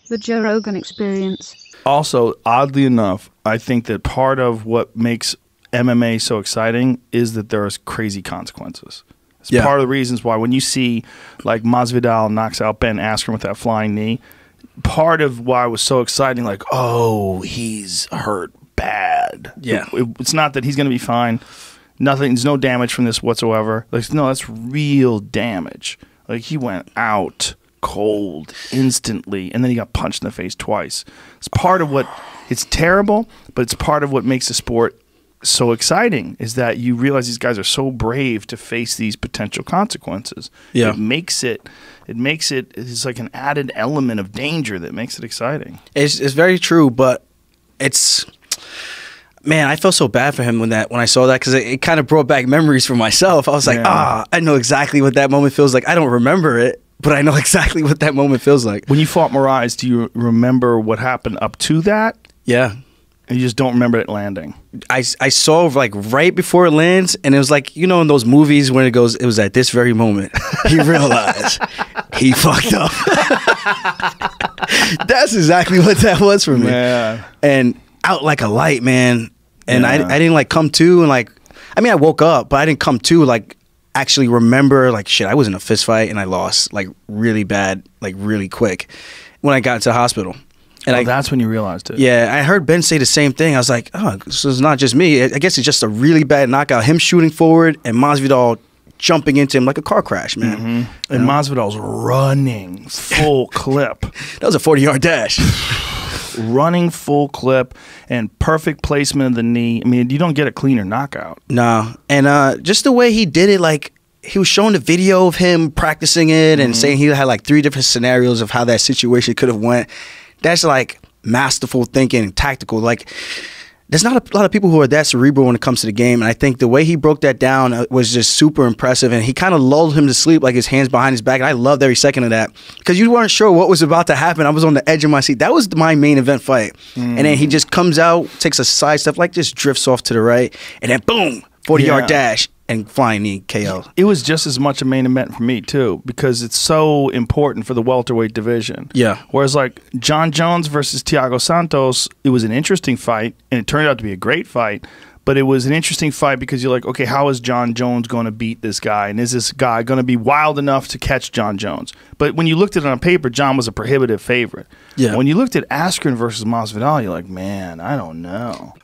The Joe Rogan Experience. Also, oddly enough, I think that part of what makes MMA so exciting is that there is crazy consequences. It's part of the reasons why when you see like Masvidal knocks out Ben Askren with that flying knee, part of why it was so exciting, like, oh, he's hurt bad. Yeah. It's not that he's going to be fine. Nothing, there's no damage from this whatsoever. Like, no, that's real damage. Like, he went out cold instantly, and then he got punched in the face twice. It's part of what, it's terrible, but it's part of what makes the sport so exciting, is that you realize these guys are so brave to face these potential consequences. Yeah. It makes it's like an added element of danger that makes it exciting. It's very true, but it's, man, I felt so bad for him when I saw that, because it kind of brought back memories for myself. I was like, I know exactly what that moment feels like. I don't remember it, but I know exactly what that moment feels like. When you fought Moraes, do you remember what happened up to that? Yeah. And you just don't remember it landing? I saw like right before it lands, and it was like, you know, in those movies when it goes, it was at this very moment he realized he fucked up. That's exactly what that was for me. Man. And out like a light, man. And I didn't like come to, and like, I mean, I woke up, but I didn't come to like actually remember, like, shit, I was in a fist fight and I lost like really bad, like really quick when I got into the hospital. And that's when you realized it. Yeah, I heard Ben say the same thing. I was like, oh, this is not just me. I guess it's just a really bad knockout. Him shooting forward and Masvidal jumping into him like a car crash, man. Mm-hmm. And Masvidal's running full clip. That was a 40-yard dash. Running full clip and perfect placement of the knee. I mean, you don't get a cleaner knockout. No. And just the way he did it, like, he was showing the video of him practicing it and saying he had like 3 different scenarios of how that situation could have went. That's like masterful thinking and tactical. Like, there's not a lot of people who are that cerebral when it comes to the game. And I think the way he broke that down was just super impressive. And he kind of lulled him to sleep, like his hands behind his back. And I loved every second of that, because you weren't sure what was about to happen. I was on the edge of my seat. That was my main event fight. And then he just comes out, takes a side step, like just drifts off to the right. And then boom, 40-yard dash and flying knee KO. It was just as much a main event for me too, because it's so important for the welterweight division. Yeah. Whereas like John Jones versus Thiago Santos, it was an interesting fight, and it turned out to be a great fight. But it was an interesting fight because you're like, okay, how is John Jones going to beat this guy? And is this guy going to be wild enough to catch John Jones? But when you looked at it on paper, John was a prohibitive favorite. Yeah. When you looked at Askren versus Masvidal, you're like, man, I don't know.